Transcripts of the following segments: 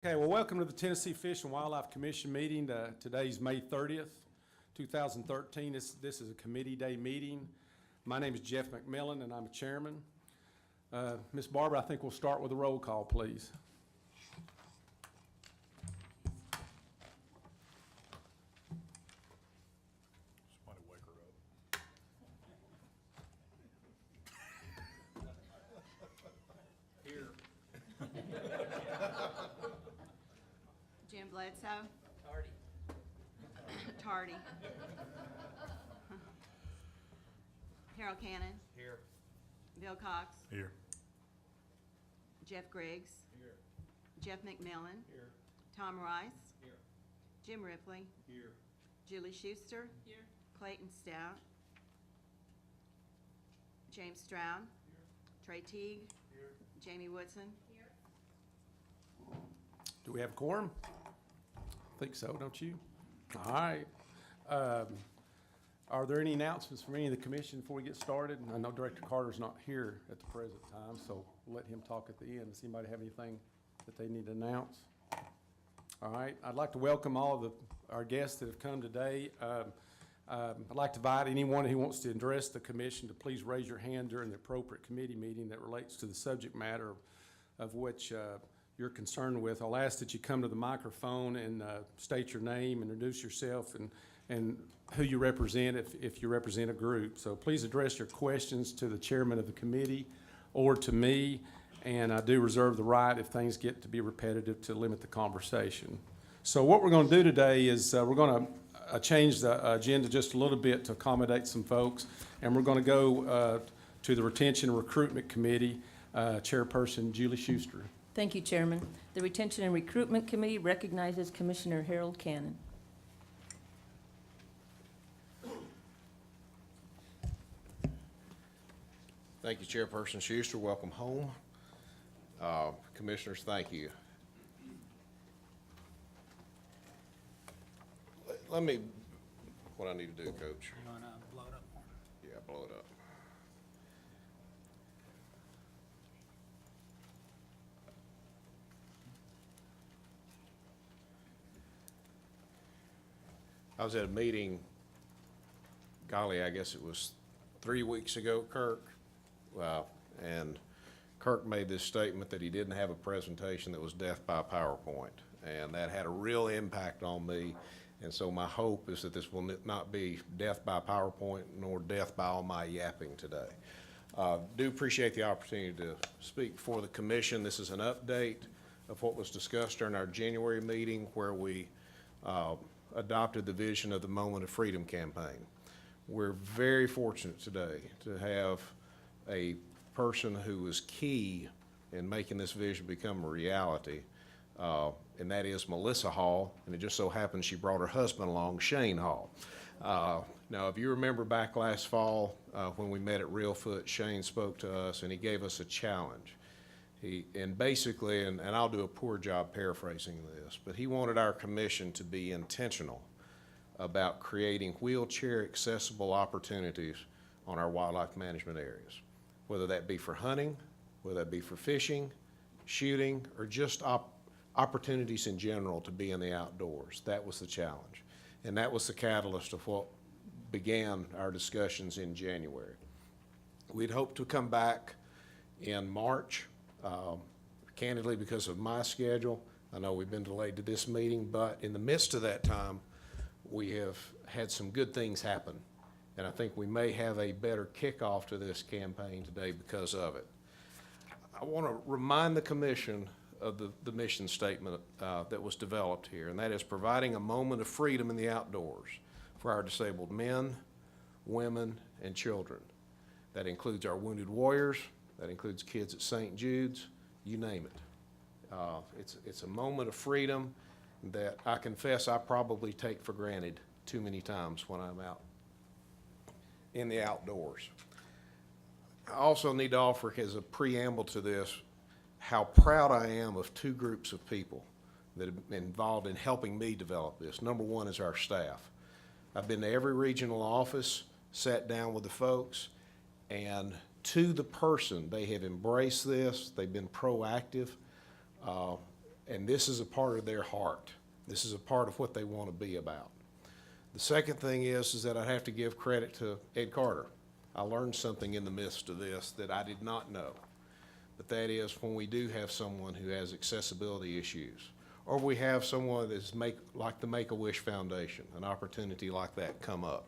Okay, well, welcome to the Tennessee Fish and Wildlife Commission meeting. Today's May 30th, 2013. This is a committee day meeting. My name is Jeff McMillan, and I'm a chairman. Ms. Barber, I think we'll start with a roll call, please. Somebody wake her up. Here. Jim Bledsoe. Tardy. Harold Cannon. Here. Bill Cox. Here. Jeff Griggs. Here. Jeff McMillan. Here. Tom Rice. Here. Jim Ripley. Here. Julie Schuster. Here. Clayton Stout. James Stroud. Trey Teague. Here. Jamie Woodson. Do we have a quorum? I think so, don't you? All right. Are there any announcements from any of the commission before we get started? I know Director Carter's not here at the present time, so we'll let him talk at the end. Does anybody have anything that they need to announce? All right. I'd like to welcome all of our guests that have come today. I'd like to invite anyone who wants to address the commission to please raise your hand during the appropriate committee meeting that relates to the subject matter of which you're concerned with. I'll ask that you come to the microphone and state your name, introduce yourself, and who you represent if you represent a group. So please address your questions to the chairman of the committee or to me, and I do reserve the right, if things get to be repetitive, to limit the conversation. So what we're going to do today is we're going to change the agenda just a little bit to accommodate some folks, and we're going to go to the Retention and Recruitment Committee, Chairperson Julie Schuster. Thank you, Chairman. The Retention and Recruitment Committee recognizes Commissioner Harold Cannon. Thank you, Chairperson Schuster. Welcome home. Commissioners, thank you. Let me, what I need to do, Coach. You want to blow it up more? Yeah, blow it up. I was at a meeting, golly, I guess it was 3 weeks ago, Kirk. And Kirk made this statement that he didn't have a presentation that was death by PowerPoint. And that had a real impact on me. And so my hope is that this will not be death by PowerPoint nor death by all my yapping today. Do appreciate the opportunity to speak before the commission. This is an update of what was discussed during our January meeting where we adopted the vision of the Moment of Freedom campaign. We're very fortunate today to have a person who was key in making this vision become a reality, and that is Melissa Hall, and it just so happens she brought her husband along, Shane Hall. Now, if you remember back last fall when we met at Reelfoot, Shane spoke to us and he gave us a challenge. Basically, and I'll do a poor job paraphrasing this, but he wanted our commission to be intentional about creating wheelchair accessible opportunities on our wildlife management areas, whether that be for hunting, whether that be for fishing, shooting, or just opportunities in general to be in the outdoors. That was the challenge. And that was the catalyst of what began our discussions in January. We'd hoped to come back in March. Candidly, because of my schedule, I know we've been delayed to this meeting, but in the midst of that time, we have had some good things happen. And I think we may have a better kickoff to this campaign today because of it. I want to remind the commission of the mission statement that was developed here, and that is providing a moment of freedom in the outdoors for our disabled men, women, and children. That includes our wounded warriors. That includes kids at St. Jude's, you name it. It's a moment of freedom that I confess I probably take for granted too many times when I'm out in the outdoors. I also need to offer as a preamble to this how proud I am of two groups of people that have been involved in helping me develop this. Number one is our staff. I've been to every regional office, sat down with the folks, and to the person, they have embraced this, they've been proactive, And this is a part of their heart. This is a part of what they want to be about. The second thing is that I have to give credit to Ed Carter. I learned something in the midst of this that I did not know. But that is when we do have someone who has accessibility issues, or we have someone that's like the Make-A-Wish Foundation, an opportunity like that come up.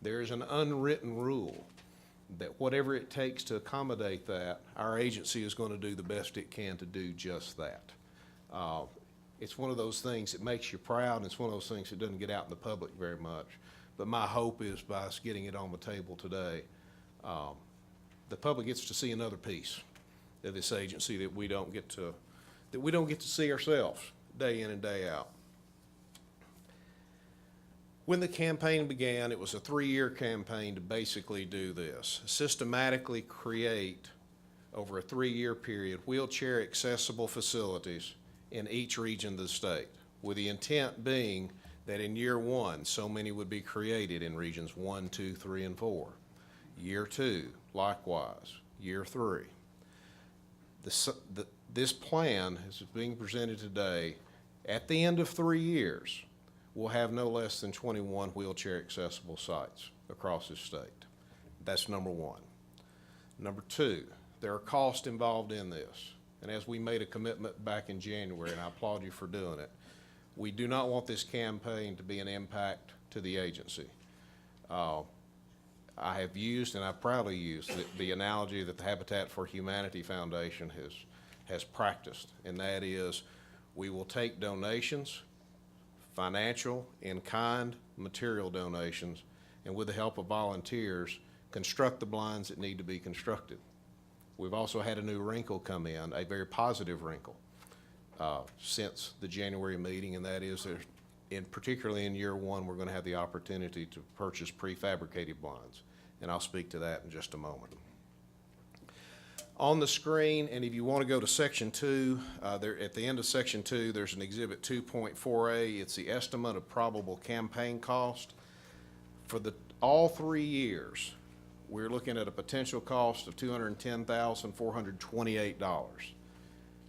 There is an unwritten rule that whatever it takes to accommodate that, our agency is going to do the best it can to do just that. It's one of those things that makes you proud, and it's one of those things that doesn't get out in the public very much. But my hope is by us getting it on the table today, the public gets to see another piece of this agency that we don't get to see ourselves day in and day out. When the campaign began, it was a 3-year campaign to basically do this: systematically create, over a 3-year period, wheelchair accessible facilities in each region of the state, with the intent being that in year 1, so many would be created in regions 1, 2, 3, and 4. Year 2, likewise. Year 3. This plan, as is being presented today, at the end of 3 years, will have no less than 21 wheelchair accessible sites across the state. That's number 1. Number 2, there are costs involved in this. And as we made a commitment back in January, and I applaud you for doing it, we do not want this campaign to be an impact to the agency. I have used, and I've proudly used, the analogy that the Habitat for Humanity Foundation has practiced, and that is we will take donations, financial, in-kind, material donations, and with the help of volunteers, construct the blinds that need to be constructed. We've also had a new wrinkle come in, a very positive wrinkle, since the January meeting, and that is particularly in year 1, we're going to have the opportunity to purchase prefabricated blinds, and I'll speak to that in just a moment. On the screen, and if you want to go to section 2, there at the end of section 2, there's an exhibit 2.4A. It's the estimate of probable campaign cost. For all 3 years, we're looking at a potential cost of $210,428.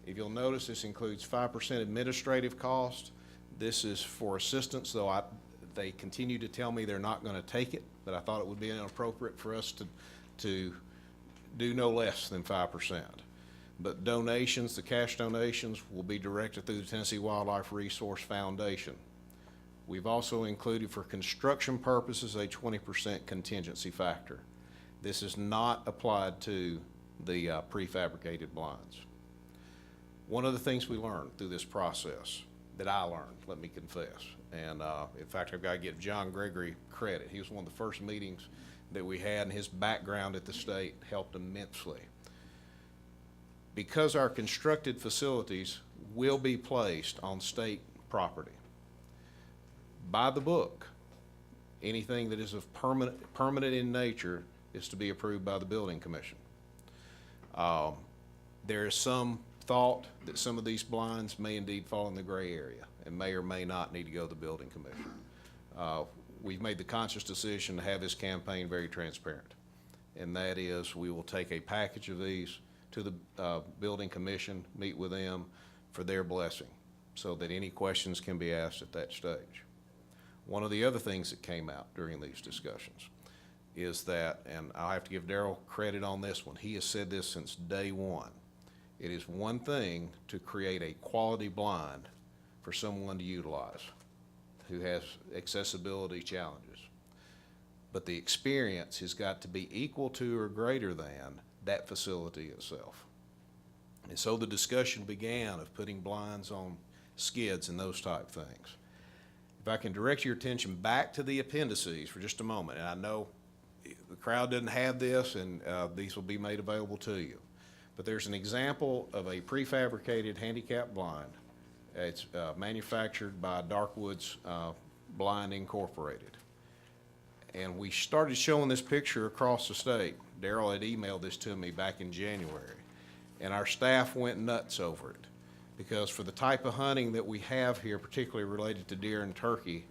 If you'll notice, this includes 5% administrative cost. This is for assistance, though they continue to tell me they're not going to take it, but I thought it would be inappropriate for us to do no less than 5%. But donations, the cash donations, will be directed through the Tennessee Wildlife Resource Foundation. We've also included for construction purposes a 20% contingency factor. This is not applied to the prefabricated blinds. One of the things we learned through this process, that I learned, let me confess, and in fact, I've got to give John Gregory credit. He was one of the first meetings that we had, and his background at the state helped immensely. Because our constructed facilities will be placed on state property, by the book, anything that is of permanent in nature is to be approved by the building commission. There is some thought that some of these blinds may indeed fall in the gray area and may or may not need to go to the building commission. We've made the conscious decision to have this campaign very transparent, and that is we will take a package of these to the building commission, meet with them for their blessing, so that any questions can be asked at that stage. One of the other things that came out during these discussions is that, and I'll have to give Darrell credit on this one, he has said this since day 1, it is one thing to create a quality blind for someone to utilize who has accessibility challenges, but the experience has got to be equal to or greater than that facility itself. And so the discussion began of putting blinds on skids and those type things. If I can direct your attention back to the appendices for just a moment, and I know the crowd doesn't have this, and these will be made available to you, but there's an example of a prefabricated handicap blind. It's manufactured by Darkwoods Blind Incorporated. And we started showing this picture across the state. Darrell had emailed this to me back in January, and our staff went nuts over it, because for the type of hunting that we have here, particularly related to deer and turkey,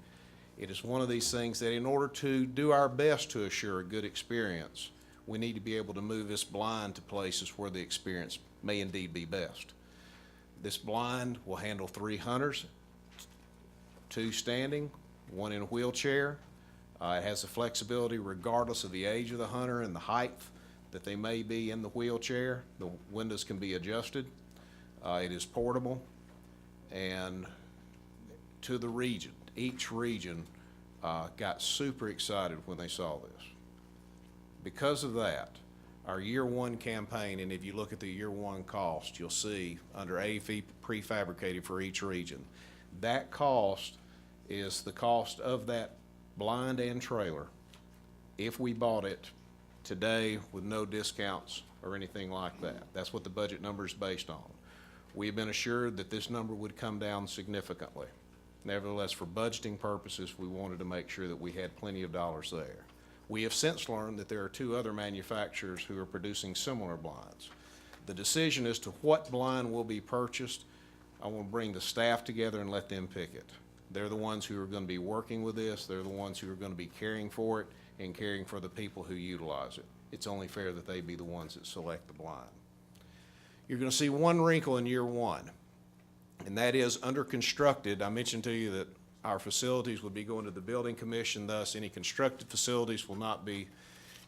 it is one of these things that in order to do our best to assure a good experience, we need to be able to move this blind to places where the experience may indeed be best. This blind will handle 3 hunters, 2 standing, 1 in a wheelchair. It has the flexibility regardless of the age of the hunter and the height that they may be in the wheelchair. The windows can be adjusted. It is portable. And to the region, each region got super excited when they saw this. Because of that, our year 1 campaign, and if you look at the year 1 cost, you'll see under AV prefabricated for each region, that cost is the cost of that blind and trailer if we bought it today with no discounts or anything like that. That's what the budget number is based on. We've been assured that this number would come down significantly. Nevertheless, for budgeting purposes, we wanted to make sure that we had plenty of dollars there. We have since learned that there are 2 other manufacturers who are producing similar blinds. The decision as to what blind will be purchased, I want to bring the staff together and let them pick it. They're the ones who are going to be working with this. They're the ones who are going to be caring for it and caring for the people who utilize it. It's only fair that they be the ones that select the blind. You're going to see one wrinkle in year 1, and that is under constructed. I mentioned to you that our facilities would be going to the building commission, thus any constructed facilities will not be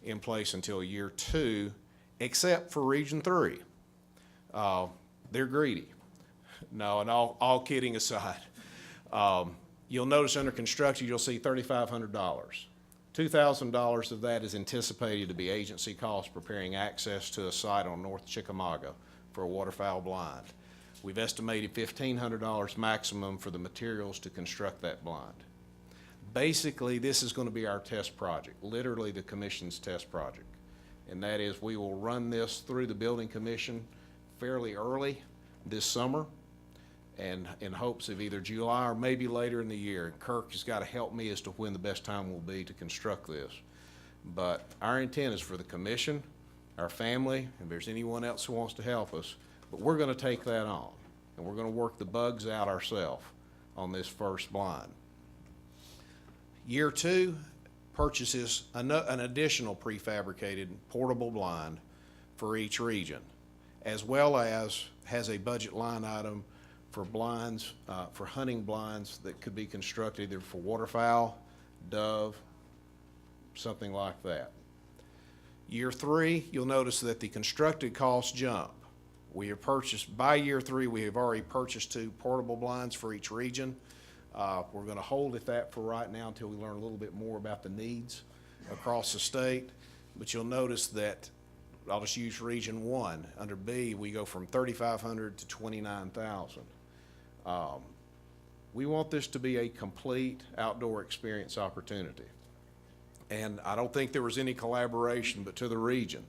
in place until year 2, except for Region 3. They're greedy. No, and all kidding aside, you'll notice under construction, you'll see $3,500. $2,000 of that is anticipated to be agency costs preparing access to a site on North Chickamauga for a waterfowl blind. We've estimated $1,500 maximum for the materials to construct that blind. Basically, this is going to be our test project, literally the commission's test project. And that is we will run this through the building commission fairly early this summer, and in hopes of either July or maybe later in the year. Kirk has got to help me as to when the best time will be to construct this. But our intent is for the commission, our family, if there's anyone else who wants to help us, but we're going to take that on, and we're going to work the bugs out ourselves on this first blind. Year 2 purchases an additional prefabricated portable blind for each region, as well as has a budget line item for blinds, for hunting blinds that could be constructed either for waterfowl, dove, something like that. Year 3, you'll notice that the constructed costs jump. We have purchased, by year 3, we have already purchased 2 portable blinds for each region. We're going to hold at that for right now until we learn a little bit more about the needs across the state. But you'll notice that I'll just use Region 1. Under B, we go from $3,500 to $29,000. We want this to be a complete outdoor experience opportunity. And I don't think there was any collaboration, but to the region.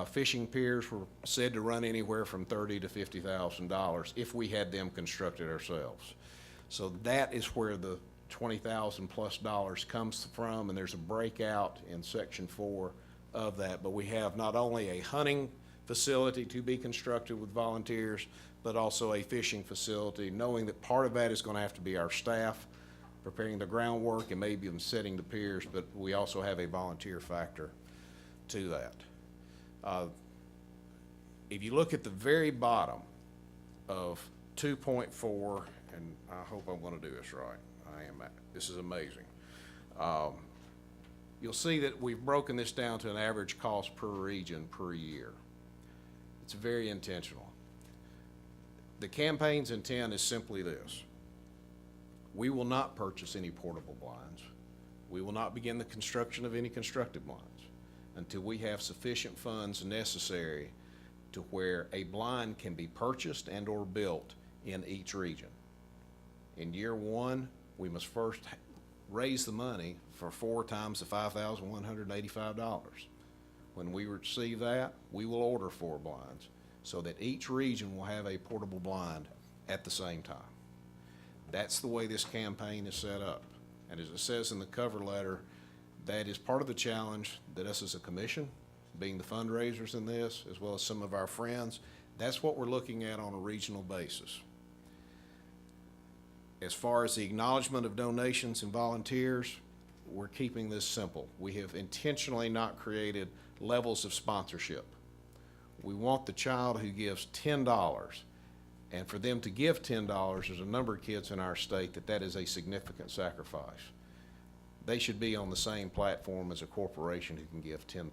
Fishing piers were said to run anywhere from $30,000 to $50,000 if we had them constructed ourselves. So that is where the $20,000 plus comes from, and there's a breakout in Section 4 of that. But we have not only a hunting facility to be constructed with volunteers, but also a fishing facility, knowing that part of that is going to have to be our staff preparing the groundwork and maybe even setting the piers, but we also have a volunteer factor to that. If you look at the very bottom of 2.4, and I hope I'm going to do this right. This is amazing. You'll see that we've broken this down to an average cost per region per year. It's very intentional. The campaign's intent is simply this. We will not purchase any portable blinds. We will not begin the construction of any constructed blinds until we have sufficient funds necessary to where a blind can be purchased and or built in each region. In year 1, we must first raise the money for 4 times the $5,185. When we receive that, we will order 4 blinds so that each region will have a portable blind at the same time. That's the way this campaign is set up. And as it says in the cover letter, that is part of the challenge that us as a commission, being the fundraisers in this, as well as some of our friends, that's what we're looking at on a regional basis. As far as the acknowledgement of donations and volunteers, we're keeping this simple. We have intentionally not created levels of sponsorship. We want the child who gives $10 And for them to give $10, there's a number of kids in our state that is a significant sacrifice. They should be on the same platform as a corporation who can give $10,000.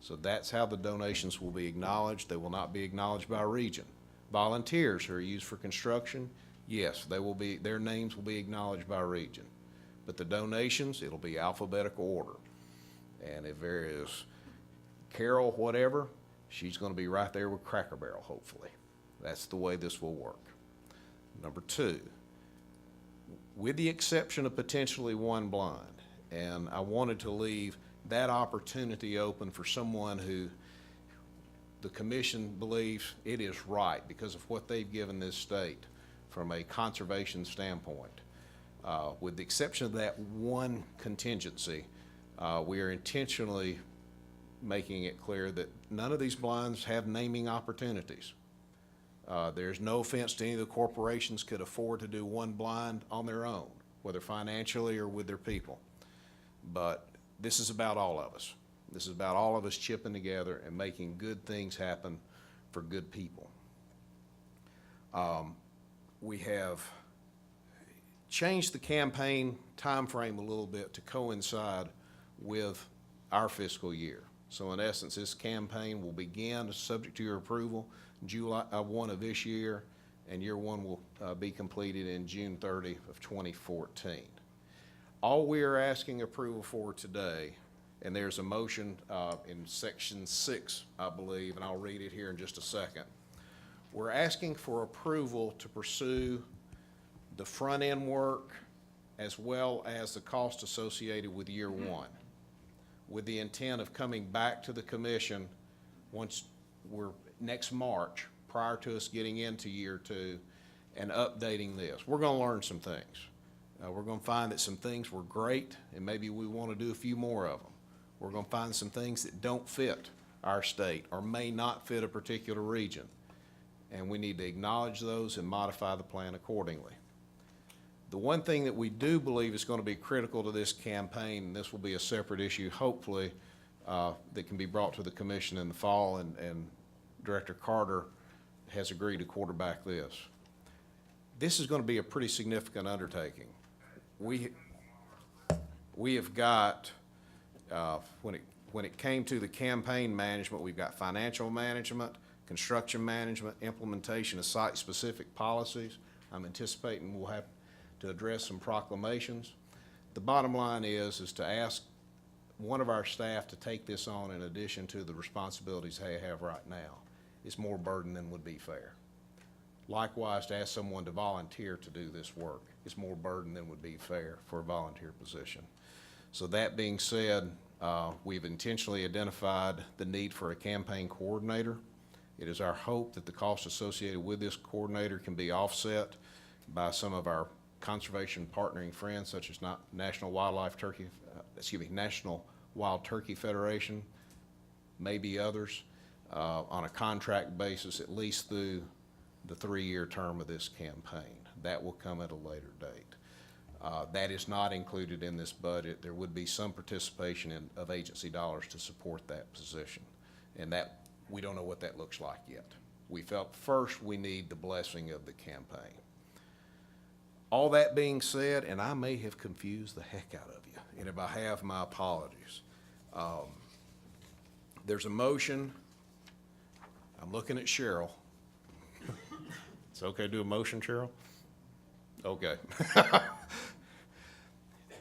So that's how the donations will be acknowledged. They will not be acknowledged by region. Volunteers who are used for construction, yes, their names will be acknowledged by region. But the donations, it'll be alphabetical order. And if there is Carol whatever, she's gonna be right there with Cracker Barrel, hopefully. That's the way this will work. Number two, with the exception of potentially one blind, and I wanted to leave that opportunity open for someone who the commission believes it is right because of what they've given this state from a conservation standpoint. With the exception of that one contingency, we are intentionally making it clear that none of these blinds have naming opportunities. There's no offense to any of the corporations could afford to do one blind on their own, whether financially or with their people. But this is about all of us. This is about all of us chipping together and making good things happen for good people. We have changed the campaign timeframe a little bit to coincide with our fiscal year. So in essence, this campaign will begin, subject to your approval, July 1 of this year, and year one will be completed in June 30 of 2014. All we are asking approval for today, and there's a motion in section 6, I believe, and I'll read it here in just a second. We're asking for approval to pursue the front-end work as well as the cost associated with year one, with the intent of coming back to the commission once next March, prior to us getting into year two, and updating this. We're gonna learn some things. We're gonna find that some things were great, and maybe we wanna do a few more of them. We're gonna find some things that don't fit our state or may not fit a particular region. And we need to acknowledge those and modify the plan accordingly. The one thing that we do believe is going to be critical to this campaign, and this will be a separate issue, hopefully, that can be brought to the commission in the fall, and Director Carter has agreed to quarterback this. This is going to be a pretty significant undertaking. We have got, when it came to the campaign management, we've got financial management, construction management, implementation of site-specific policies. I'm anticipating we'll have to address some proclamations. The bottom line is to ask one of our staff to take this on in addition to the responsibilities they have right now. It's more burden than would be fair. Likewise, to ask someone to volunteer to do this work is more burden than would be fair for a volunteer position. So that being said, we've intentionally identified the need for a campaign coordinator. It is our hope that the cost associated with this coordinator can be offset by some of our conservation partnering friends, such as National Wild Turkey Federation, maybe others, on a contract basis, at least through the 3-year term of this campaign. That will come at a later date. That is not included in this budget. There would be some participation of agency dollars to support that position, and that we don't know what that looks like yet. We felt first we need the blessing of the campaign. All that being said, and I may have confused the heck out of you, and if I have, my apologies. There's a motion. I'm looking at Cheryl. It's okay to do a motion, Cheryl? Okay.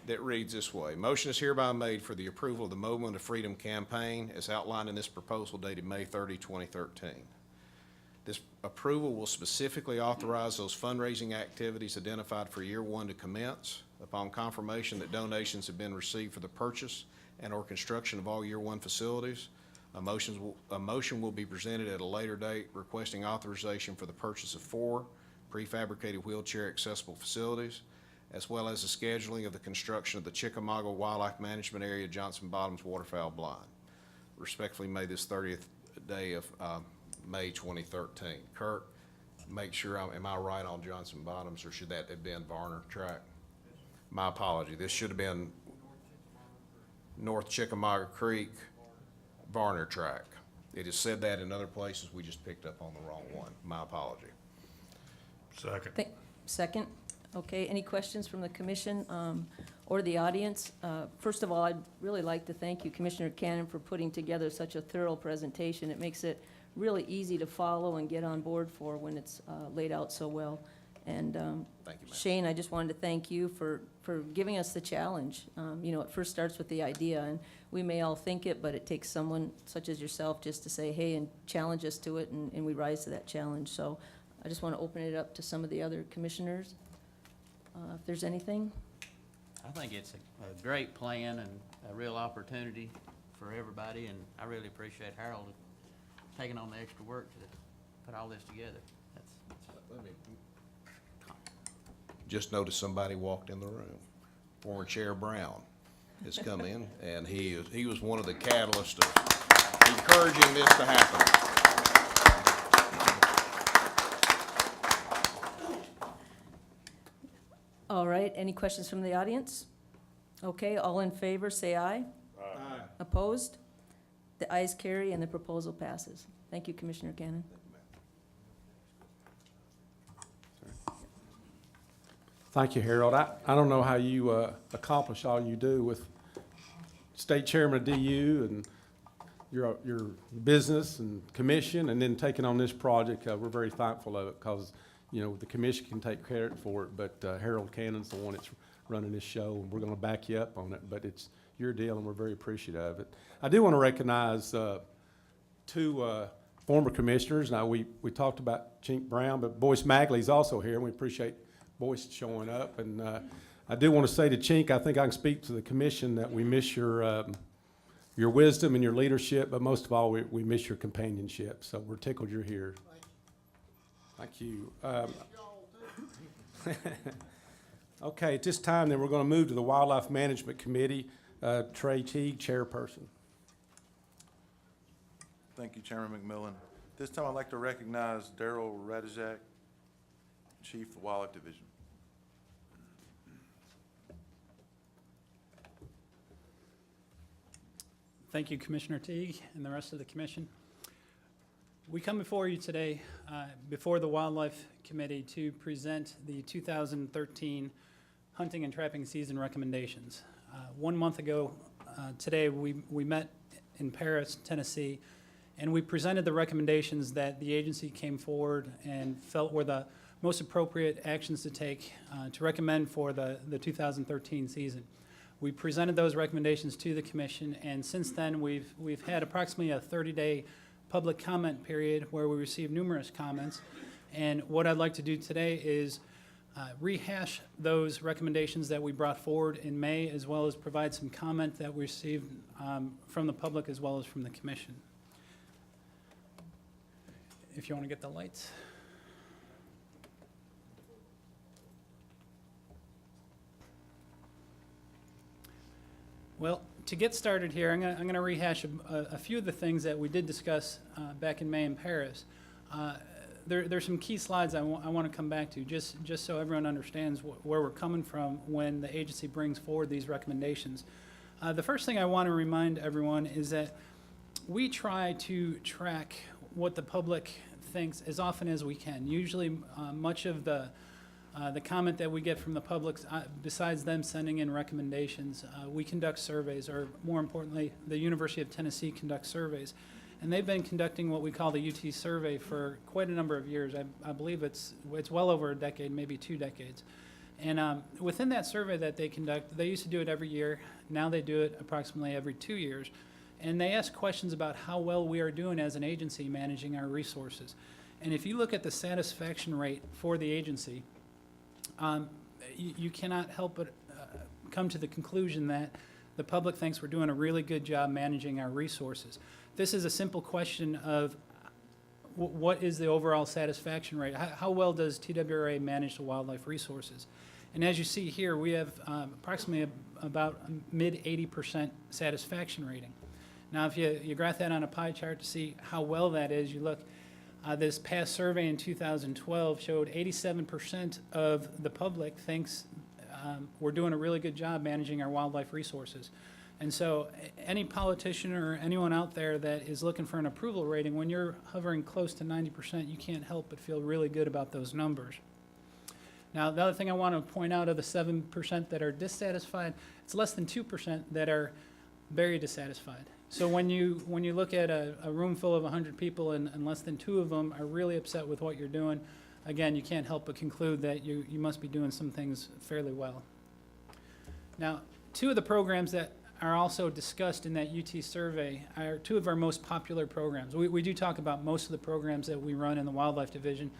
That reads this way. Motion is hereby made for the approval of the Moment of Freedom campaign as outlined in this proposal dated May 30, 2013. This approval will specifically authorize those fundraising activities identified for year one to commence upon confirmation that donations have been received for the purchase and or construction of all year one facilities. A motion will be presented at a later date requesting authorization for the purchase of 4 prefabricated wheelchair accessible facilities, as well as the scheduling of the construction of the Chickamauga Wildlife Management Area Johnson Bottoms Waterfowl Blind. Respectfully made this 30th day of May 2013. Kirk, make sure, am I right on Johnson Bottoms, or should that have been Varner Track? My apology. This should have been North Chickamauga Creek, Varner Track. It has said that in other places, we just picked up on the wrong one. My apology. Second. Second? Okay, any questions from the commission or the audience? First of all, I'd really like to thank you, Commissioner Cannon, for putting together such a thorough presentation. It makes it really easy to follow and get on board for when it's laid out so well. And Thank you, ma'am. Shane, I just wanted to thank you for giving us the challenge. You know, it first starts with the idea, and we may all think it, but it takes someone such as yourself just to say, hey, and challenge us to it, and we rise to that challenge. So I just want to open it up to some of the other commissioners, if there's anything. I think it's a great plan and a real opportunity for everybody, and I really appreciate Harold taking on the extra work to put all this together. Just noticed somebody walked in the room. Former Chair Brown has come in, and he was one of the catalysts of encouraging this to happen. All right, any questions from the audience? Okay, all in favor, say aye. Aye. Opposed? The ayes carry and the proposal passes. Thank you, Commissioner Cannon. Thank you, Harold. I don't know how you accomplish all you do with state chairman of DU and your business and commission, and then taking on this project. We're very thankful of it because, you know, the commission can take credit for it, but Harold Cannon's the one that's running this show, and we're going to back you up on it. But it's your deal, and we're very appreciative of it. I do want to recognize two former commissioners. Now, we talked about Chink Brown, but Boyce Magley's also here, and we appreciate Boyce showing up. And I do want to say to Chink, I think I can speak to the commission that we miss your wisdom and your leadership, but most of all, we miss your companionship. So we're tickled you're here. Thank you. Okay, at this time, then, we're going to move to the Wildlife Management Committee. Trey Teague, chairperson. Thank you, Chairman McMillan. This time, I'd like to recognize Daryl Radizak, Chief of Wildlife Division. Thank you, Commissioner Teague and the rest of the commission. We come before you today, before the Wildlife Committee, to present the 2013 hunting and trapping season recommendations. 1 month ago today, we met in Paris, Tennessee, and we presented the recommendations that the agency came forward and felt were the most appropriate actions to take to recommend for the 2013 season. We presented those recommendations to the commission, and since then we've had approximately a 30-day public comment period where we received numerous comments. And what I'd like to do today is rehash those recommendations that we brought forward in May, as well as provide some comment that we received from the public as well as from the commission. If you want to get the lights. Well, to get started here, I'm going to rehash a few of the things that we did discuss back in May in Paris. There's some key slides I want to come back to, just so everyone understands where we're coming from when the agency brings forward these recommendations. The first thing I want to remind everyone is that we try to track what the public thinks as often as we can. Usually much of the comment that we get from the public, besides them sending in recommendations, we conduct surveys, or more importantly, the University of Tennessee conducts surveys. And they've been conducting what we call the UT survey for quite a number of years. I believe it's well over a decade, maybe 2 decades. And within that survey that they conduct, they used to do it every year. Now they do it approximately every 2 years. And they ask questions about how well we are doing as an agency managing our resources. And if you look at the satisfaction rate for the agency, you cannot help but come to the conclusion that the public thinks we're doing a really good job managing our resources. This is a simple question of what is the overall satisfaction rate? How well does TWRA manage the wildlife resources? And as you see here, we have approximately about a mid 80% satisfaction rating. Now, if you graph that on a pie chart to see how well that is, you look, this past survey in 2012 showed 87% of the public thinks we're doing a really good job managing our wildlife resources. And so any politician or anyone out there that is looking for an approval rating, when you're hovering close to 90%, you can't help but feel really good about those numbers. Now, the other thing I want to point out of the 7% that are dissatisfied, it's less than 2% that are very dissatisfied. So when you look at a room full of 100 people and less than 2 of them are really upset with what you're doing, again, you can't help but conclude that you must be doing some things fairly well. Now, 2 of the programs that are also discussed in that UT survey are 2 of our most popular programs. We do talk about most of the programs that we run in the Wildlife Division,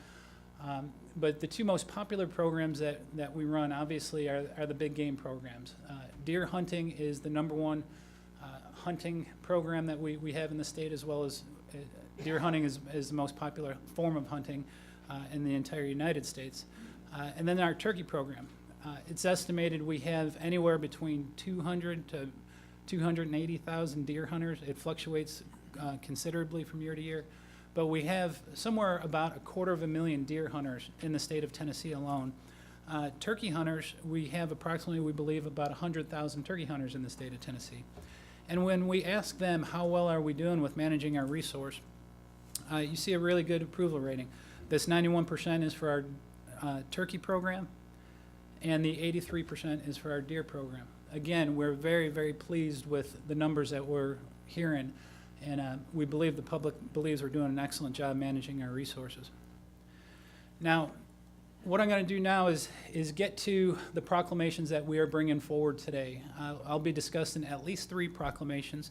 but the 2 most popular programs that we run, obviously, are the big game programs. Deer hunting is the #1 hunting program that we have in the state, as well as deer hunting is the most popular form of hunting in the entire United States. And then our turkey program. It's estimated we have anywhere between 200 to 280,000 deer hunters. It fluctuates considerably from year to year, but we have somewhere about 250,000 deer hunters in the state of Tennessee alone. Turkey hunters, we have approximately, we believe, about 100,000 turkey hunters in the state of Tennessee. And when we ask them how well are we doing with managing our resource, you see a really good approval rating. This 91% is for our turkey program, and the 83% is for our deer program. Again, we're very, very pleased with the numbers that we're hearing, and we believe the public believes we're doing an excellent job managing our resources. Now, what I'm going to do now is get to the proclamations that we are bringing forward today. I'll be discussing at least 3 proclamations.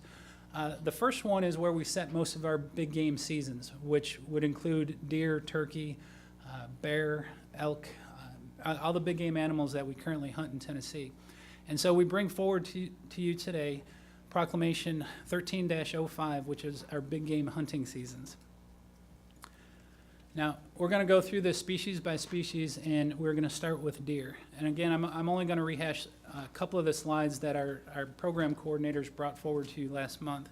The first one is where we set most of our big game seasons, which would include deer, turkey, bear, elk, all the big game animals that we currently hunt in Tennessee. And so we bring forward to you today Proclamation 13-05, which is our big game hunting seasons. Now, we're going to go through this species by species, and we're going to start with deer. And again, I'm only going to rehash a couple of the slides that our program coordinators brought forward to you last month.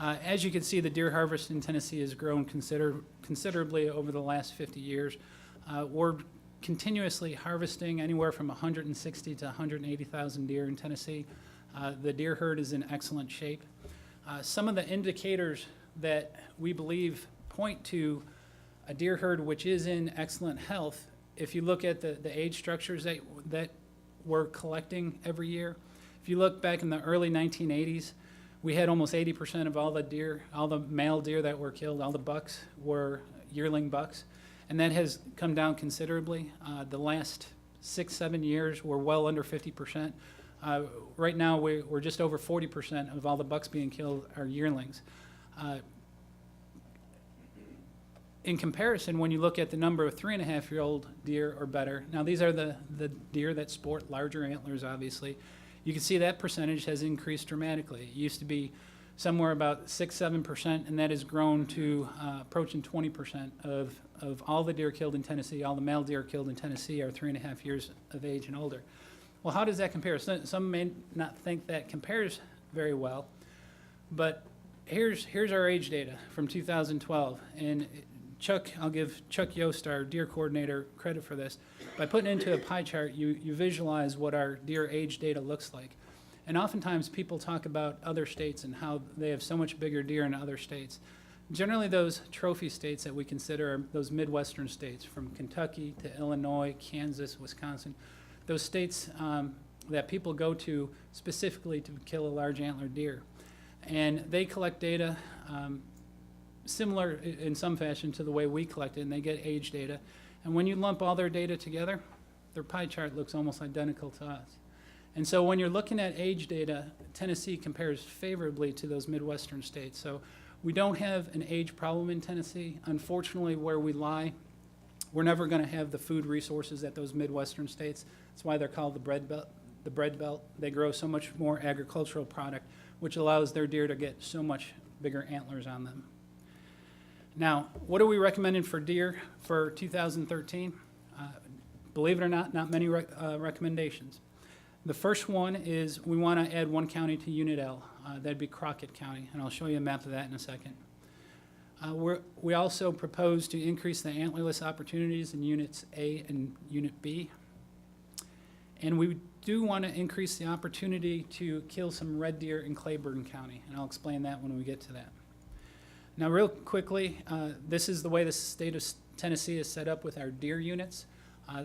As you can see, the deer harvest in Tennessee has grown considerably over the last 50 years. We're continuously harvesting anywhere from 160 to 180,000 deer in Tennessee. The deer herd is in excellent shape. Some of the indicators that we believe point to a deer herd which is in excellent health, if you look at the age structures that we're collecting every year, if you look back in the early 1980s, we had almost 80% of all the deer, all the male deer that were killed, all the bucks were yearling bucks, and that has come down considerably. The last 6-7 years, we're well under 50%. Right now, we're just over 40% of all the bucks being killed are yearlings. In comparison, when you look at the number of 3.5-year-old deer or better, now these are the deer that sport larger antlers, obviously. You can see that percentage has increased dramatically. It used to be somewhere about 6-7%, and that has grown to approaching 20% of all the deer killed in Tennessee. All the male deer killed in Tennessee are 3.5 years of age and older. Well, how does that compare? Some may not think that compares very well, but here's our age data from 2012, and Chuck, I'll give Chuck Yost, our deer coordinator, credit for this. By putting it into a pie chart, you visualize what our deer age data looks like. And oftentimes people talk about other states and how they have so much bigger deer in other states. Generally, those trophy states that we consider are those Midwestern states, from Kentucky to Illinois, Kansas, Wisconsin, those states that people go to specifically to kill a large antlered deer. And they collect data similar in some fashion to the way we collect it, and they get age data. And when you lump all their data together, their pie chart looks almost identical to us. And so when you're looking at age data, Tennessee compares favorably to those Midwestern states. So we don't have an age problem in Tennessee. Unfortunately, where we lie, we're never going to have the food resources at those Midwestern states. That's why they're called the bread belt. They grow so much more agricultural product, which allows their deer to get so much bigger antlers on them. Now, what are we recommending for deer for 2013? Believe it or not many recommendations. The first one is we want to add 1 county to Unit L. That'd be Crockett County, and I'll show you a map of that in a second. We also propose to increase the antlerless opportunities in Units A and Unit B. And we do want to increase the opportunity to kill some red deer in Claiborne County, and I'll explain that when we get to that. Now, real quickly, this is the way the state of Tennessee is set up with our deer units.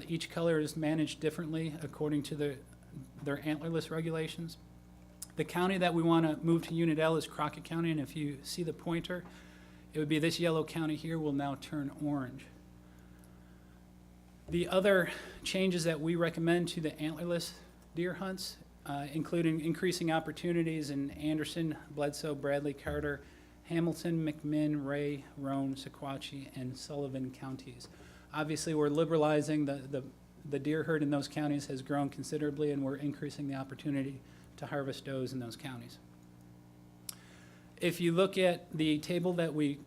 Each color is managed differently according to their antlerless regulations. The county that we want to move to Unit L is Crockett County, and if you see the pointer, it would be this yellow county here will now turn orange. The other changes that we recommend to the antlerless deer hunts, including increasing opportunities in Anderson, Bledsoe, Bradley, Carter, Hamilton, McMinn, Ray, Roane, Sequatchie, and Sullivan counties. Obviously, we're liberalizing the deer herd in those counties has grown considerably, and we're increasing the opportunity to harvest does in those counties. If you look at the table that we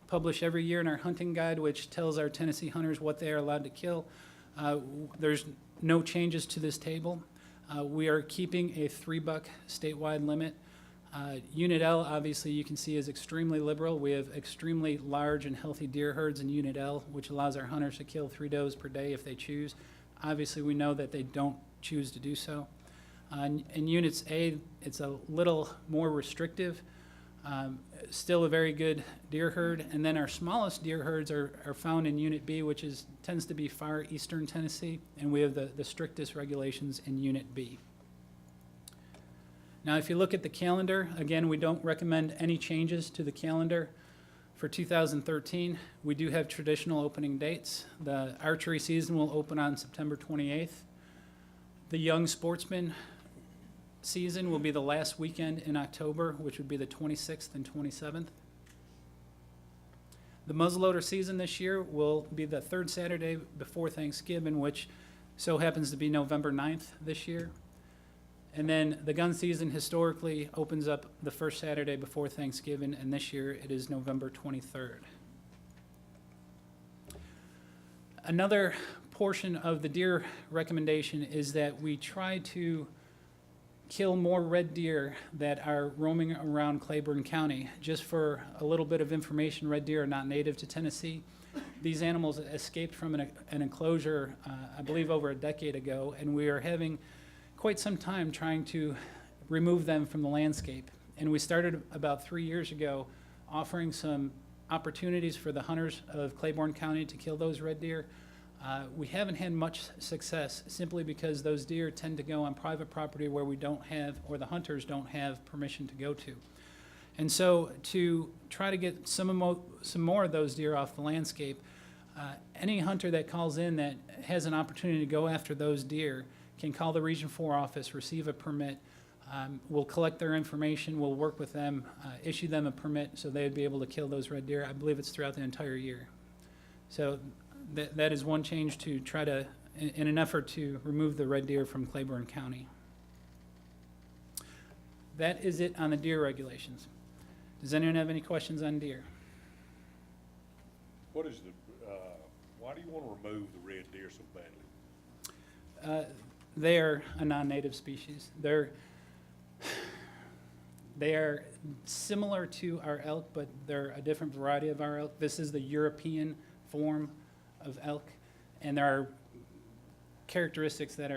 publish every year in our hunting guide, which tells our Tennessee hunters what they are allowed to kill, there's no changes to this table. We are keeping a 3-buck statewide limit. Unit L, obviously, you can see is extremely liberal. We have extremely large and healthy deer herds in Unit L, which allows our hunters to kill 3 does per day if they choose. Obviously, we know that they don't choose to do so. In Units A, it's a little more restrictive. Still a very good deer herd. And then our smallest deer herds are found in Unit B, which tends to be far eastern Tennessee, and we have the strictest regulations in Unit B. Now, if you look at the calendar, again, we don't recommend any changes to the calendar for 2013. We do have traditional opening dates. The archery season will open on September 28th. The young sportsman season will be the last weekend in October, which would be the 26th and 27th. The muzzleloader season this year will be the 3rd Saturday before Thanksgiving, which so happens to be November 9th this year. And then the gun season historically opens up the 1st Saturday before Thanksgiving, and this year it is November 23rd. Another portion of the deer recommendation is that we try to kill more red deer that are roaming around Claiborne County. Just for a little bit of information, red deer are not native to Tennessee. These animals escaped from an enclosure, I believe, over a decade ago, and we are having quite some time trying to remove them from the landscape. And we started about 3 years ago offering some opportunities for the hunters of Claiborne County to kill those red deer. We haven't had much success simply because those deer tend to go on private property where we don't have, or the hunters don't have permission to go to. And so to try to get some more of those deer off the landscape, any hunter that calls in that has an opportunity to go after those deer can call the Region 4 office, receive a permit. We'll collect their information, we'll work with them, issue them a permit so they'd be able to kill those red deer. I believe it's throughout the entire year. So that is one change to try to, in an effort to remove the red deer from Claiborne County. That is it on the deer regulations. Does anyone have any questions on deer? What is why do you want to remove the red deer so badly? They are a non-native species. They are similar to our elk, but they're a different variety of our elk. This is the European form of elk, and there are characteristics that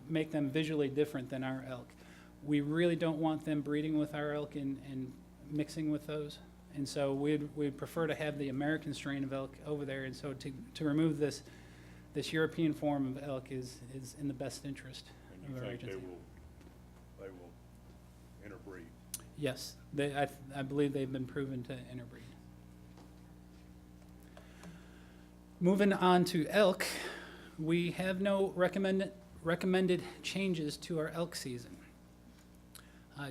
make them visually different than our elk. We really don't want them breeding with our elk and mixing with those, and so we'd prefer to have the American strain of elk over there, and so to remove this European form of elk is in the best interest And of you our think agency. they will interbreed? Yes, I believe they've been proven to interbreed. Moving on to elk, we have no recommended changes to our elk season.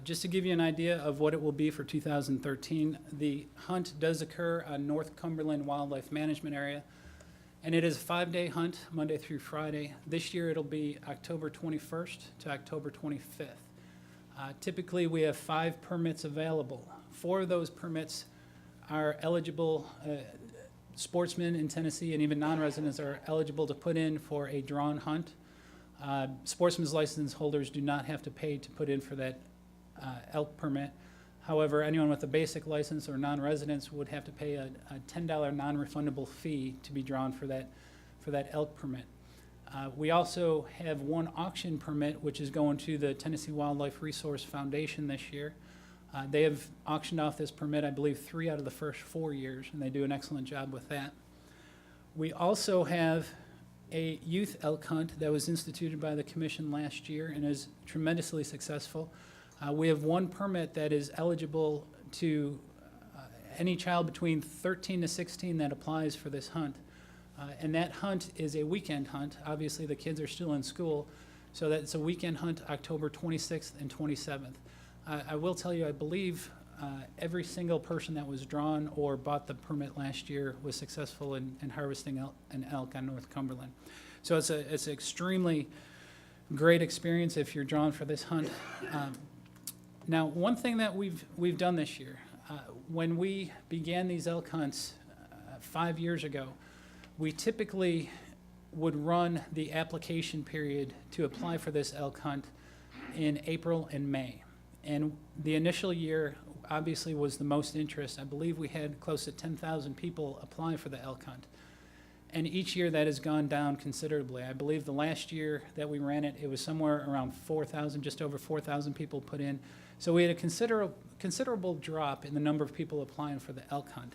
Just to give you an idea of what it will be for 2013, the hunt does occur on North Cumberland Wildlife Management Area, and it is a 5-day hunt, Monday through Friday. This year it'll be October 21st to October 25th. Typically we have 5 permits available. 4 of those permits are eligible, sportsmen in Tennessee and even non-residents are eligible to put in for a drawn hunt. Sportsman's license holders do not have to pay to put in for that elk permit. However, anyone with a basic license or non-residents would have to pay a $10 non-refundable fee to be drawn for that elk permit. We also have one auction permit, which is going to the Tennessee Wildlife Resource Foundation this year. They have auctioned off this permit, I believe, 3 out of the first 4 years, and they do an excellent job with that. We also have a youth elk hunt that was instituted by the commission last year and is tremendously successful. We have one permit that is eligible to any child between 13 to 16 that applies for this hunt. And that hunt is a weekend hunt. Obviously, the kids are still in school, so that's a weekend hunt, October 26th and 27th. I will tell you, I believe every single person that was drawn or bought the permit last year was successful in harvesting an elk on North Cumberland. So it's an extremely great experience if you're drawn for this hunt. Now, one thing that we've done this year, when we began these elk hunts 5 years ago, we typically would run the application period to apply for this elk hunt in April and May. And the initial year obviously was the most interest. I believe we had close to 10,000 people apply for the elk hunt. And each year that has gone down considerably. I believe the last year that we ran it, it was somewhere around 4,000, just over 4,000 people put in. So we had a considerable drop in the number of people applying for the elk hunt.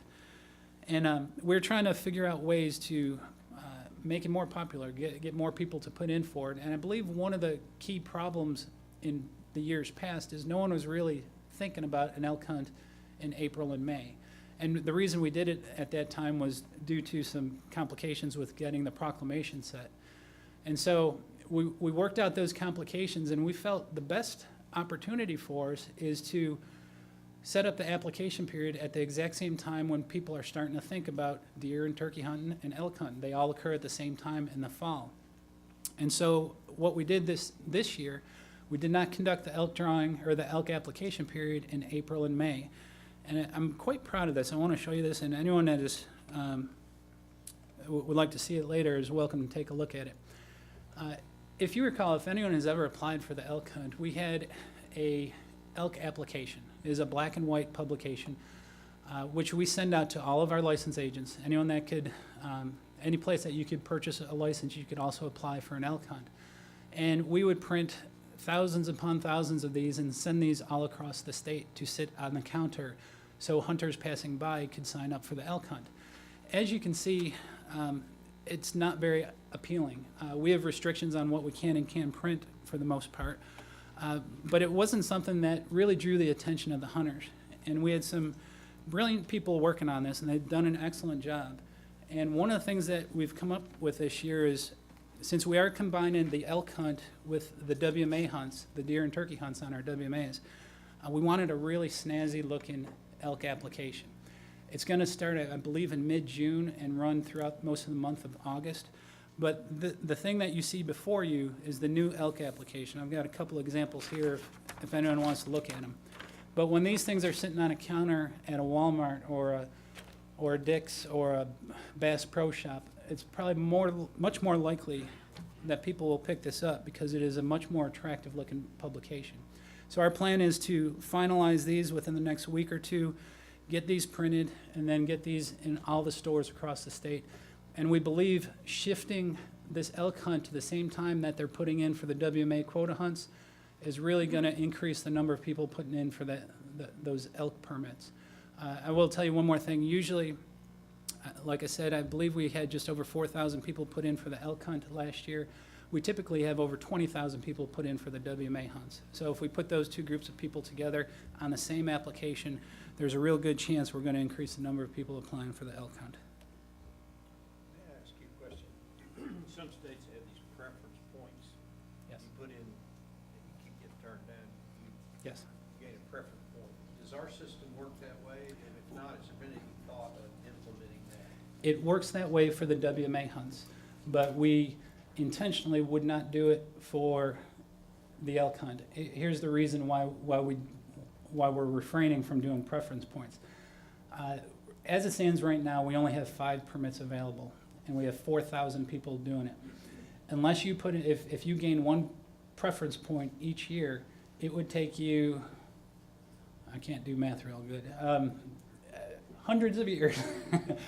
And we're trying to figure out ways to make it more popular, get more people to put in for it. And I believe one of the key problems in the years past is no one was really thinking about an elk hunt in April and May. And the reason we did it at that time was due to some complications with getting the proclamation set. And so we worked out those complications, and we felt the best opportunity for us is to set up the application period at the exact same time when people are starting to think about deer and turkey hunting and elk hunting. They all occur at the same time in the fall. And so what we did this year, we did not conduct the elk drawing or the elk application period in April and May. And I'm quite proud of this. I want to show you this, and anyone that is would like to see it later is welcome to take a look at it. If you recall, if anyone has ever applied for the elk hunt, we had a elk application. It is a black and white publication, which we send out to all of our license agents. Anyone that could, any place that you could purchase a license, you could also apply for an elk hunt. And we would print thousands upon thousands of these and send these all across the state to sit on the counter so hunters passing by could sign up for the elk hunt. As you can see, it's not very appealing. We have restrictions on what we can and can't print for the most part, but it wasn't something that really drew the attention of the hunters. And we had some brilliant people working on this, and they've done an excellent job. And one of the things that we've come up with this year is, since we are combining the elk hunt with the WMA hunts, the deer and turkey hunts on our WMAs, we wanted a really snazzy looking elk application. It's going to start, I believe, in mid-June and run throughout most of the month of August. But the thing that you see before you is the new elk application. I've got a couple examples here if anyone wants to look at them. But when these things are sitting on a counter at a Walmart or a Dick's or a Bass Pro Shop, it's probably much more likely that people will pick this up because it is a much more attractive looking publication. So our plan is to finalize these within the next week or two, get these printed, and then get these in all the stores across the state. And we believe shifting this elk hunt to the same time that they're putting in for the WMA quota hunts is really going to increase the number of people putting in for those elk permits. I will tell you one more thing. Usually, like I said, I believe we had just over 4,000 people put in for the elk hunt last year. We typically have over 20,000 people put in for the WMA hunts. So if we put those two groups of people together on the same application, there's a real good chance we're going to increase the number of people applying for the elk hunt. May I ask you a question? Some states have these preference points. Yes. You put in, and you keep getting turned down, you Yes. gain a preference point. Does our system work that way? And if not, has there been any thought of implementing that? It works that way for the WMA hunts, but we intentionally would not do it for the elk hunt. Here's the reason why we're refraining from doing preference points. As it stands right now, we only have 5 permits available, and we have 4,000 people doing it. Unless you put it, if you gain 1 preference point each year, it would take you, I can't do math real good, hundreds of years,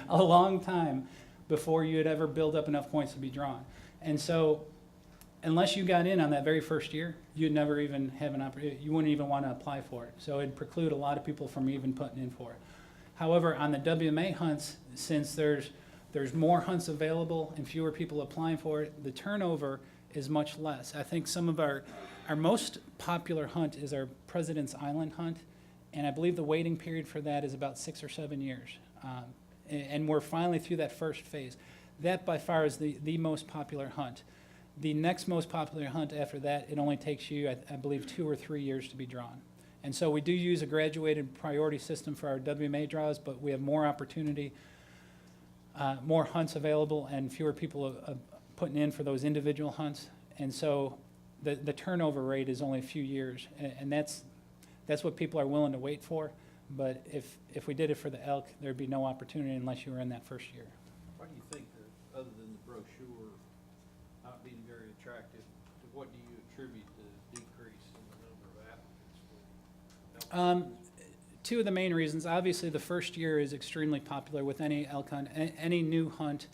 a long time before you'd ever build up enough points to be drawn. And so unless you got in on that very first year, you'd never even have an opportunity, you wouldn't even want to apply for it. So it'd preclude a lot of people from even putting in for it. However, on the WMA hunts, since there's more hunts available and fewer people applying for it, the turnover is much less. I think some of our most popular hunt is our President's Island hunt, and I believe the waiting period for that is about 6 or 7 years. And we're finally through that first phase. That by far is the most popular hunt. The next most popular hunt after that, it only takes you, I believe, 2 or 3 years to be drawn. And so we do use a graduated priority system for our WMA draws, but we have more opportunity, more hunts available, and fewer people putting in for those individual hunts. And so the turnover rate is only a few years, and that's what people are willing to wait for. But if we did it for the elk, there'd be no opportunity unless you were in that first year. Why do you think that, other than the brochure not being very attractive, to what do you attribute the decrease in the number of applicants for elk? Two of the main reasons. Obviously, the first year is extremely popular with any elk hunt, any new hunt.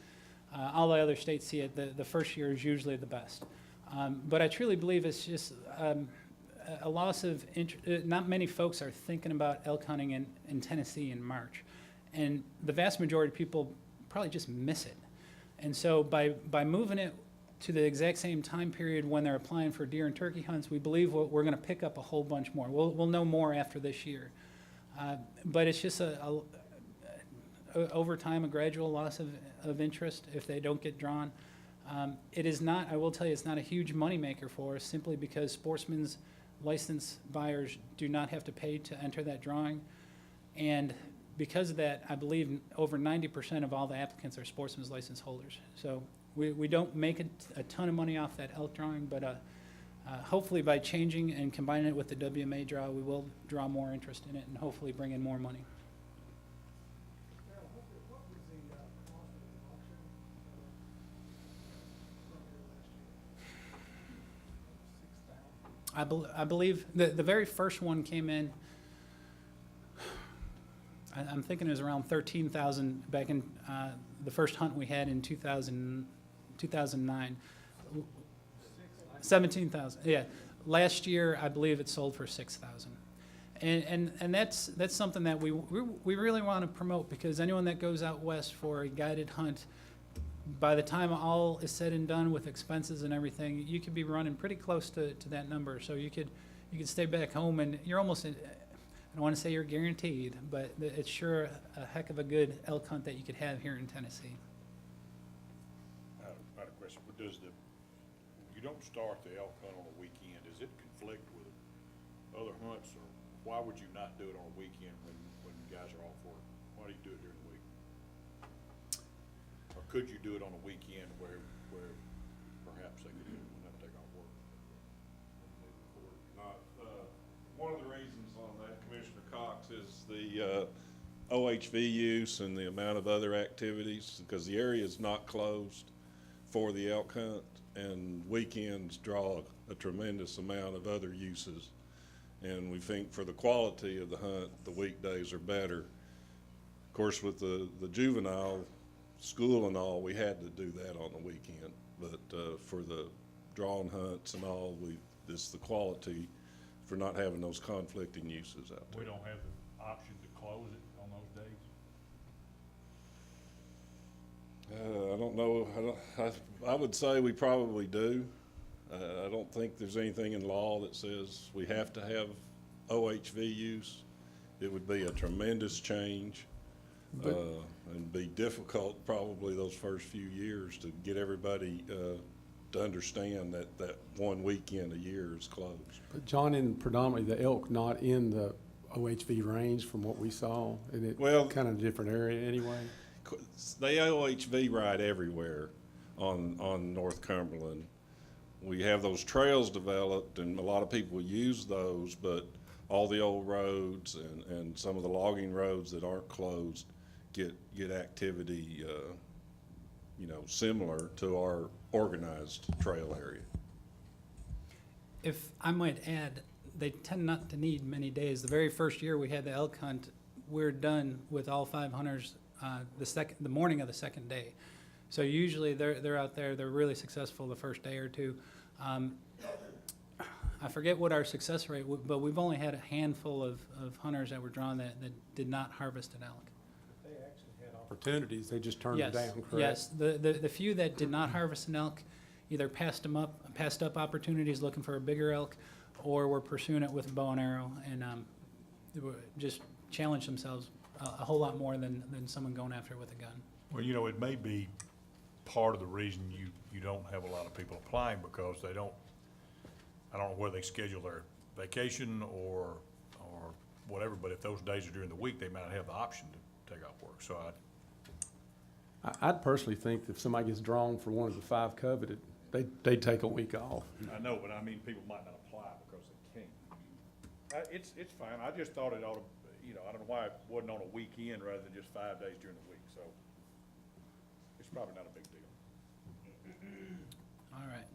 All the other states see it. The first year is usually the best. But I truly believe it's just a loss of interest. Not many folks are thinking about elk hunting in Tennessee in March. And the vast majority of people probably just miss it. And so by moving it to the exact same time period when they're applying for deer and turkey hunts, we believe we're going to pick up a whole bunch more. We'll know more after this year. But it's just over time, a gradual loss of interest if they don't get drawn. It is not, I will tell you, it's not a huge moneymaker for us simply because sportsmen's license buyers do not have to pay to enter that drawing. And because of that, I believe over 90% of all the applicants are sportsman's license holders. So we don't make a ton of money off that elk drawing, but hopefully by changing and combining it with the WMA draw, we will draw more interest in it and hopefully bring in more money. I believe the very first one came in, I'm thinking it was around 13,000 back in the first hunt we had in 2009. 17,000, yeah. Last year, I believe it sold for 6,000. And that's something that we really want to promote, because anyone that goes out west for a guided hunt, by the time all is said and done with expenses and everything, you could be running pretty close to that number. So you could stay back home and you're almost, I don't want to say you're guaranteed, but it's sure a heck of a good elk hunt that you could have here in Tennessee. I had a question. You don't start the elk hunt on a weekend. Does it conflict with other hunts, or why would you not do it on a weekend when guys are off work? Why do you do it during the week? Or could you do it on a weekend where perhaps they could not take off work? One of the reasons on that, Commissioner Cox, is the OHV use and the amount of other activities, because the area is not closed for the elk hunt, and weekends draw a tremendous amount of other uses. And we think for the quality of the hunt, the weekdays are better. Of course, with the juvenile school and all, we had to do that on the weekend. But for the drawn hunts and all, it's the quality for not having those conflicting uses out there. We don't have the option to close it on those days? I don't know. I would say we probably do. I don't think there's anything in law that says we have to have OHV use. It would be a tremendous change and be difficult probably those first few years to get everybody to understand that one weekend a year is closed. But John, in predominantly the elk, not in the OHV range from what we saw, and it Well, kind of a different area anyway. They OHV ride everywhere on North Cumberland. We have those trails developed, and a lot of people use those, but all the old roads and some of the logging roads that aren't closed get activity, similar to our organized trail area. If I might add, they tend not to need many days. The very first year we had the elk hunt, we're done with all 5 hunters the morning of the second day. So usually they're out there, they're really successful the first day or two. I forget what our success rate, but we've only had a handful of hunters that were drawn that did not harvest an elk. They actually had opportunities, they just turned them Yes, down, correct? yes. The few that did not harvest an elk either passed up opportunities looking for a bigger elk, or were pursuing it with a bow and arrow, and they were just challenged themselves a whole lot more than someone going after it with a gun. Well, you know, it may be part of the reason you don't have a lot of people applying, because they don't, I don't know whether they schedule their vacation or whatever, but if those days are during the week, they might not have the option to take off work. So I'd personally think if somebody gets drawn for one of the 5 coveted, they'd take a week off. I know, but I mean, people might not apply because they can't. It's fine. I just thought it ought to, you know, I don't know why it wasn't on a weekend rather than just 5 days during the week, so it's probably not a big deal. All right.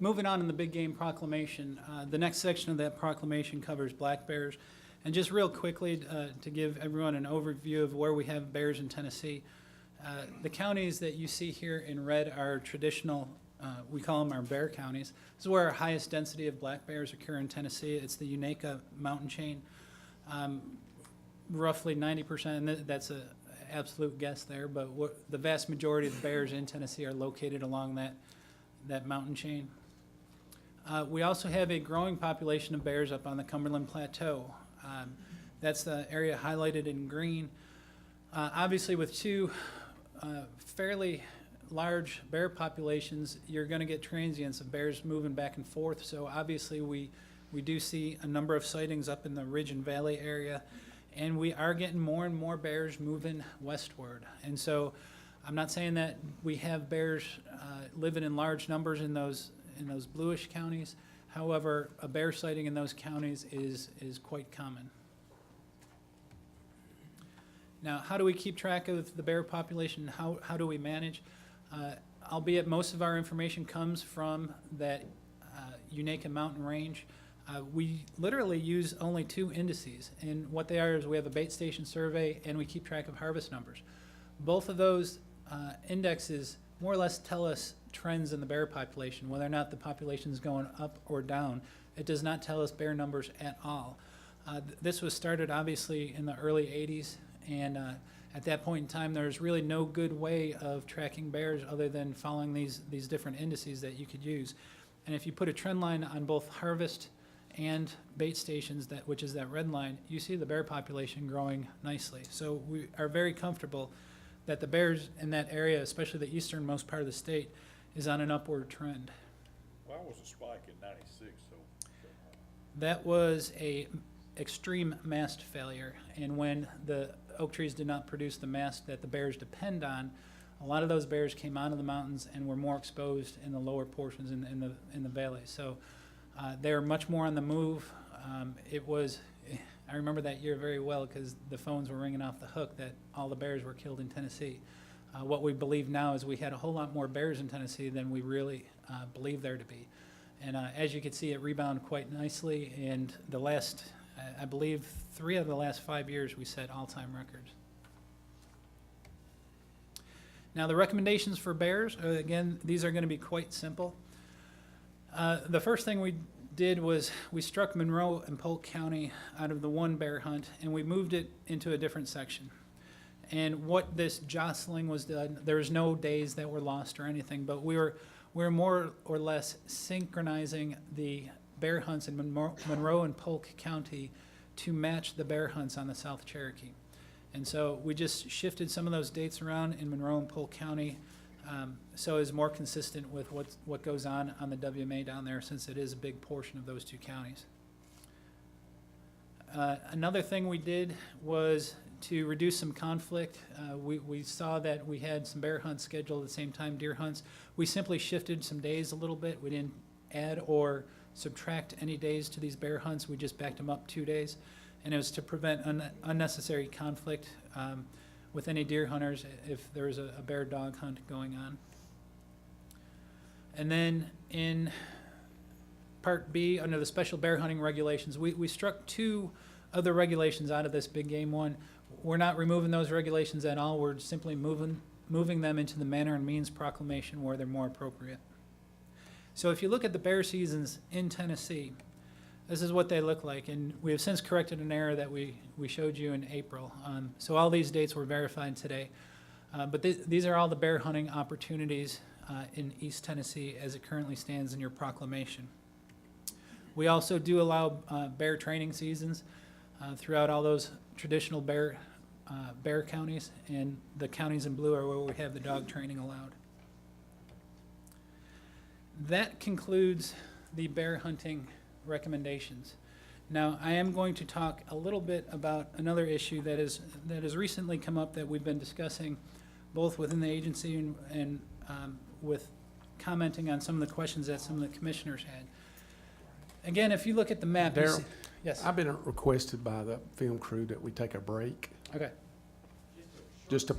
Moving on in the big game proclamation, the next section of that proclamation covers black bears. And just real quickly, to give everyone an overview of where we have bears in Tennessee, the counties that you see here in red are traditional, we call them our bear counties. This is where our highest density of black bears occur in Tennessee. It's the Unaka mountain chain. Roughly 90%, and that's an absolute guess there, but the vast majority of the bears in Tennessee are located along that mountain chain. We also have a growing population of bears up on the Cumberland Plateau. That's the area highlighted in green. Obviously, with two fairly large bear populations, you're going to get transients of bears moving back and forth. So obviously, we do see a number of sightings up in the Ridge and Valley area, and we are getting more and more bears moving westward. And so I'm not saying that we have bears living in large numbers in those bluish counties. However, a bear sighting in those counties is quite common. Now, how do we keep track of the bear population? How do we manage? Albeit most of our information comes from that Unaka mountain range. We literally use only 2 indices, and what they are is we have a bait station survey and we keep track of harvest numbers. Both of those indexes more or less tell us trends in the bear population, whether or not the population is going up or down. It does not tell us bear numbers at all. This was started obviously in the early 80s, and at that point in time there's really no good way of tracking bears other than following these different indices that you could use. And if you put a trend line on both harvest and bait stations, which is that red line, you see the bear population growing nicely. So we are very comfortable that the bears in that area, especially the easternmost part of the state, is on an upward trend. Why was the spike in '96 so high? That was a extreme mast failure, and when the oak trees did not produce the mast that the bears depend on, a lot of those bears came out of the mountains and were more exposed in the lower portions in the valley. So they were much more on the move. I remember that year very well because the phones were ringing off the hook that all the bears were killed in Tennessee. What we believe now is we had a whole lot more bears in Tennessee than we really believe there to be. And as you can see, it rebounded quite nicely. And the last, I believe, 3 of the last 5 years, we set all-time records. Now, the recommendations for bears, again, these are going to be quite simple. The first thing we did was we struck Monroe and Polk County out of the one bear hunt, and we moved it into a different section. And what this jostling was done, there was no days that were lost or anything, but we were more or less synchronizing the bear hunts in Monroe and Polk County to match the bear hunts on the South Cherokee. And so we just shifted some of those dates around in Monroe and Polk County, so it's more consistent with what goes on the WMA down there, since it is a big portion of those 2 counties. Another thing we did was to reduce some conflict. We saw that we had some bear hunts scheduled at the same time, deer hunts. We simply shifted some days a little bit. We didn't add or subtract any days to these bear hunts. We just backed them up 2 days. And it was to prevent unnecessary conflict with any deer hunters if there was a bear dog hunt going on. And then in Part B, under the special bear hunting regulations, we struck 2 of the regulations out of this big game one. We're not removing those regulations at all. We're simply moving moving them into the manner and means proclamation where they're more appropriate. So if you look at the bear seasons in Tennessee, this is what they look like, and we have since corrected an error that we showed you in April. So all these dates were verified today. But these are all the bear hunting opportunities in East Tennessee as it currently stands in your proclamation. We also do allow bear training seasons throughout all those traditional bear counties, and the counties in blue are where we have the dog training allowed. That concludes the bear hunting recommendations. Now, I am going to talk a little bit about another issue that has recently come up that we've been discussing both within the agency and with commenting on some of the questions that some of the commissioners had. Again, if you look at the map, you Darryl, see- yes, I've been requested by the film crew that we take a break, okay. just to